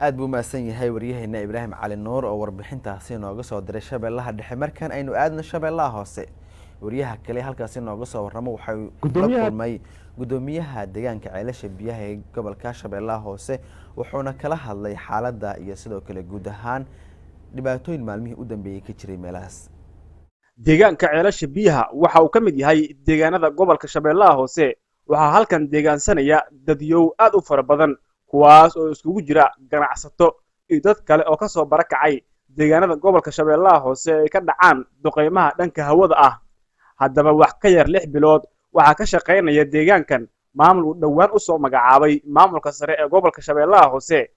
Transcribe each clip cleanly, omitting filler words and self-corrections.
aad buu maasan yahay waryaheena Ibraahim Cali Nuur oo warbixintaasi nooga soo diray Shabeellaha Dhexe markan aynu aadno Shabeellaha Hoose waryaha kale halkaas nooga soo warramo waxa uu kulmay gudoomiyaha deegaanka ceelasha biyaha ee gobolka Shabeellaha Hoose wuxuuna kala hadlay xaaladda iyo sidoo kale guud ahaan dhibaatooyin maalmihii u dambeeyay ka jiray meelahaas deegaanka ceelasha biyaha waxa uu ka mid yahay deegaanada gobolka Shabeellaha Hoose waxa halkan deegaansanaya dadyow aad u fara badan kuwaas oo iskugu jira ganacsato iyo dad kale oo ka soo barakacay deegaanada gobolka Shabeellaha Hoose ee ka dhacaan duqeymaha dhanka hawada ah haddaba wax ka yar 6 bilood waxa ka shaqeynaya deegaankan maamul u dhawaan u soo magacaabay maamulka sare ee gobolka Shabeellaha Hoose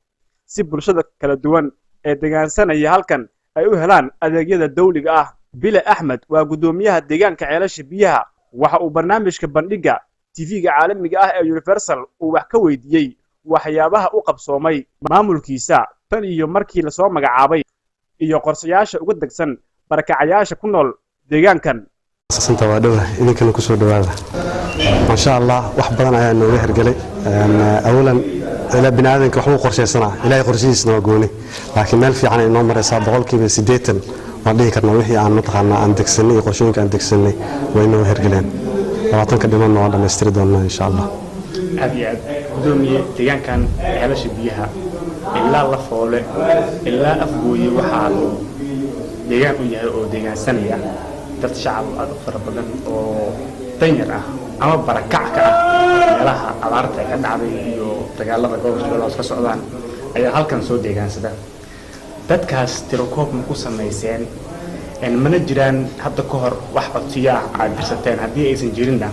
si bulshada kala duwan ee deegaansanaya halkan ay u helaan adeegyada dawliga ah Bile Ahmed waa gudoomiyaha deegaanka ceelasha biyaha waxa uu barnaamijka bandhiga TV-ga caalamiga ah ee Universal uu wax ka weydiiyay waxyaabaha u qabsoomay maamulkiisa tan iyo markii la soo magacaabay iyo qorshayaasha ugu dagsan barakacayaasha ku nool deegaankan santa waa dhawahay idinkana ku soo dhawaada ma sha Allah wax badan ayaa nooga hirgalay awalan ila binaadanka wax uu qorsheysanaa ilaahay qorshihiisna waa gooni laakiin meel fiican ay noo maraysaa 80% waan dhihi karnaa wixii aan mataqaanaa aan degsanay qorshooyinka aan degsanay way noo hirgaleen 20 dhiman oo dhameystiri doonaa insha Allah aad gudoomiye deegaankan ceelasha biyaha ilaa la foole ilaa afgooye waxa uu deegaan u yahay oo deegaansanaya dad shacab aad u fara badan oo danyar ah ama barakac ka ah meelaha abaarta ka dhacday iyo dagaalada gobolka ka socdaan ayaa halkan soo deegaansada dadkaas tirokoob ma ku sameyseen in mana jiraan hadda ka hor wax codsiya aad birsateen haddii aysan jirinna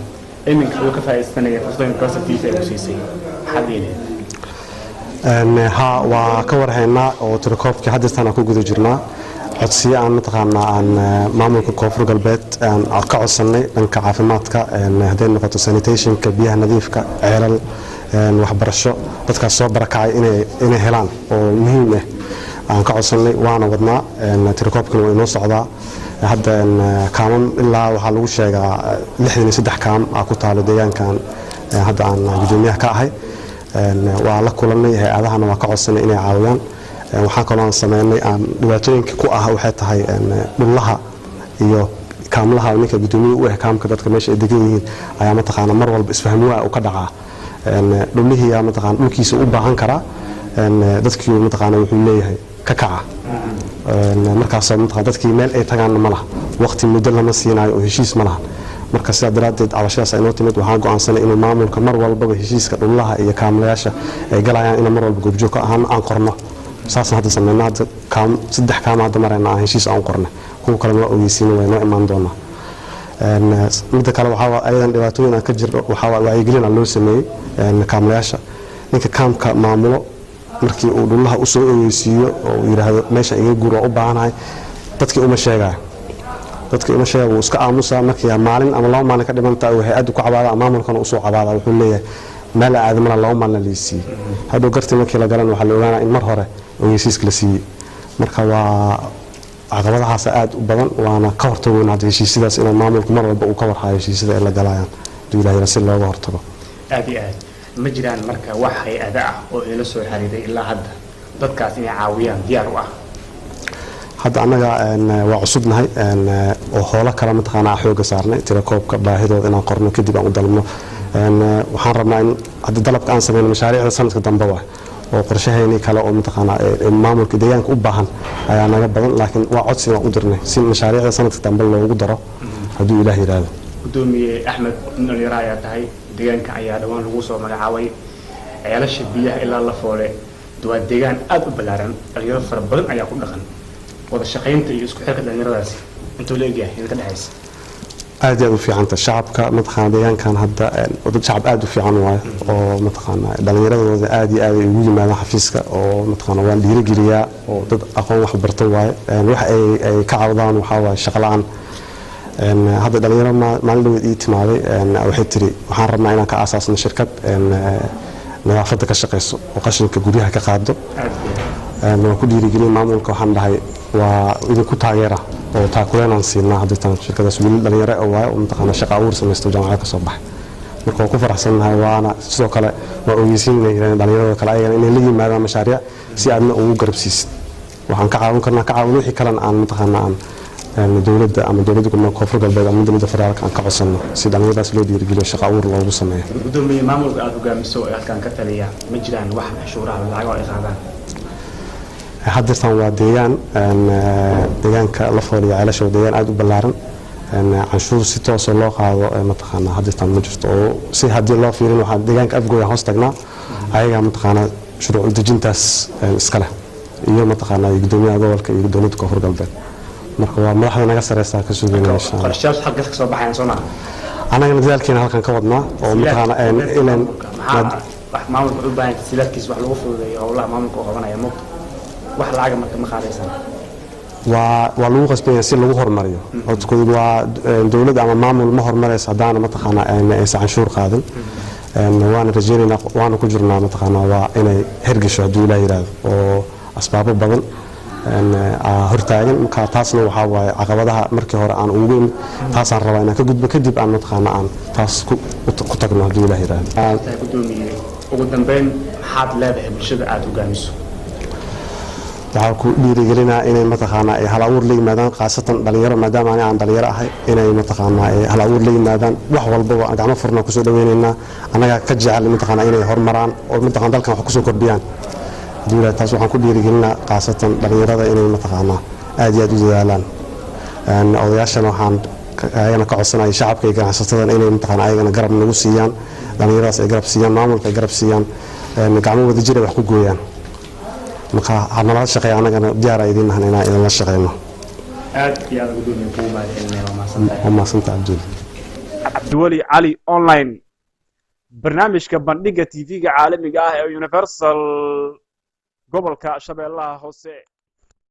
iminka uu ka faa'iideysanaya fursadaha university ee siisay xadiile ها وكورهنا أو تركوب كحدثنا كوجود جرنا عطسي عن متقنا عن معمول كوفر قلبات عن عقاع السنة عن كعافماتك عن هذين نقطة سانيتيشن كبيها نظيف كعيرل وحبر الشو تذكر صوب بركعي إنه هلان ومهمة عن قاع السنة وأنا ودنا عن تركوب كانوا ينص عضاء هذا كامل إلا وحلوش لحد سدح كام أكو تعالى ديان كان هذا عن جميع كاهي waa la kulanay hay'adahana waa ka codsanay inay caawiyaan waxaan kaloo sameynay aan dhibaatooyinka ku ah waxay tahay dhullaha iyo kaamlaha ninka gudoomiyaha u ah kaamka dadka meesha ay degan yihiin ayaa mataqaana mar walba isfahmuwa u ka dhacaa dhullihii ayaa mataqaana dhulkiisa u baahan kara dadkii mataqaana wuxuu leeyahay ka kaca markaas mataqaana dadkii meel ay tagaan ma laha waqti muddo lama siinayo oo heshiis ma laha marka sidaa daraadeed cabashadaas ay noo timid waxaan go'aansanay inuu maamulka mar walba heshiiska dhullaha iyo kaamlayaasha ay galayaan in mar walba goobjoog ka ahaan aan qorno saasna hadda sameynaa hadda saddex kaam hadda marayna aan heshiis aan qornay kuwa kale ma ogeysiin way noo imaan doonaa midda kale waxaa ayadan dhibaatooyin aan ka jirno waxaa wacyigelin loo sameeyey kaamlayaasha ninka kaamka maamulo markii uu dhullaha u soo ogeysiiyo oo uu yiraahdo meesha iga guur waa u baahanahay dadkii uma sheegayo dadka ima sheego iska aamusa markii maalin ama laba maalin ka dhimantaa waxay aad ku cabaada maamulkan u soo cabaada wuxuu leeyahay meel aadamana laba maalin la siiyay hadoo gartii markii la galan waxa la ogaanaa in mar hore ogeysiiska la siiyay marka waa caqabadahaas aad u badan waana ka hortagoona heshiisidaas in maamulku mar walba uu ka warhayo heshiisida ay la galayaan duulaayo si looga hortago aad ma jiraan marka wax hay'ada ah oo ila soo xariiray ilaa hadda dadkaas inay caawiyaan diyaar u ah hadda anaga waa cusubnahay oo hoola kala mataqaana xooga saarnay tirakoobka baahidooda inaan qorno kadib aan u dalmo waxaan rabnaa in hadda dalabka aan sameeyno mashaariicda sanadka dambe waa oo qorshaheeni kale oo mataqaana maamulka deegaanka u baahan ayaa naga badan laakiin waa codsi aan u dirnay si mashaariicda sanadka dambe loogu daro hadduu ilaahay yiraahdo gudoomiye Ahmed Nolira ayaa tahay deegaanka ayaa dhawaan lagu soo magacaabay ceelasha biyaha ilaa la foole waa deegaan aad u balaaran dhalinyaro fara badan ayaa ku dhaqan wada shaqeynta iyo isku xirka dhalinyaradaasi intuu leeyahay inta dhaxaysa aad u fiicanta shacabka mataqaana deegaankan hadda dad shacab aad u fiican waayo oo mataqaana dhalinyaradooda aad iyo aad ay ugu yimaadaan xafiiska oo mataqaana waan dhiirigeliyaa oo dad aqoon wax barto waayo wax ay ka caawdaan waxa waaye shaqo la'aan hadda dhalinyaro maalin dhaweed ii timaaday waxay tiri waxaan rabnaa inaan ka aasaasno shirkad nadaafadda ka shaqeyso oo qashinka guryaha ka qaado waan ku dhiirigelin maamulka waxaan dhahay waa idinku taageera oo taakuleen aan siinaa hadda tan shirkadaas wiil dhalinyaro oo waayo oo mataqaana shaqo abuur samaysto jaamacad ka soo baxay marka ku faraxsanahay waana sidoo kale waa ogeysiinayna dhalinyarada kale ayagana inay la yimaadaan mashaariic si aadna ugu garabsiisid waxaan ka caawin karnaa ka caawin wixii kale aan mataqaanaa aan dawladda ama dawladda gobolka koonfur galbeed ama dawladda federaalka aan ka codsano si dhalinyaradaas loo dhiirigeliyo shaqo abuur loogu sameeyo gudoomiye maamulka aad hogaamiso ee halkan ka taliya ma jiraan wax cashuuraha lacag oo ay qaadaan haddeertan waa deegaanka la fooliya ceelasha waa deegaan aad u ballaaran canshuur si toos loo qaado mataqaanaa haddeertan ma jirto oo si haddii loo fiirin waxaa deegaanka afgooya hoos tagnaa ayagaa mataqaanaa shuruuc dejintaas iska leh iyo mataqaanaa gudoomiyaha gobolka iyo dowladda koonfur galbeed marka waa madaxda naga sareysaa ka sugayna insha Allah qorshayaal xagga ka soo baxayaan soo maaha anagana dadaalkeena halkan ka wadnaa oo mataqaanaa ilan maamulka u baahan silaadkiis wax lagu fududeeyo howlaha maamulka oo qabanaya moogta wax lacag marka ma qaadaysan waa lagu qasbaya si lagu hormariyo waa dawladda ama maamul ma hormaraysa haddaana mataqaanaa aysan canshuur qaadin waana rajaynaynaa waana ku jirnaa mataqaanaa waa inay hergesho hadduu ilaa yidhaahdo oo asbaabo badan hortaagan marka taasna waxaa waaye caqabadaha markii hore aan ugu imid taasaan rabaa inaan ka gudbo kadib aan mataqaanaa aan taas ku tagno hadduu ilaa yidhaahdo gudoomiye ugu dambeyn maxaad leedahay bulshada aad hogaamiso waxaa ku dhiirigelinaa inay mataqaanaa ay hal abuur la yimaadaan khaasatan dhalinyaro maadaama aan dhalinyaro ahay inay mataqaanaa ay hal abuur la yimaadaan wax walbaba gacmo furna kusoo dhaweynaynaa annaga ka jecel mataqaanaa inay horumaraan oo mataqaanaa dalkan wax kusoo kordhiyaan dawladda taas waxaan ku dhiirigelinaa khaasatan dhalinyarada inay mataqaanaa aad iyo aad u dadaalaan odayaashana waxaan ayagana ka codsanaya shacabka iyo ganacsatada inay mataqaanaa ayagana garab nagu siiyaan dhalinyaradaas ay garab siiyaan maamulka ay garab siiyaan gacmo wadajir ay wax ku gooyaan marka hanala shaqeeya anagana diyaar ay idin nahan inaan idinla shaqeyno aad iyo aad gudoomiye kugu mahadcelinaya waa mahadsantahay cabdiweli cali online barnaamijka bandhiga TV-ga caalamiga ah ee Universal gobolka Shabeellaha Hoose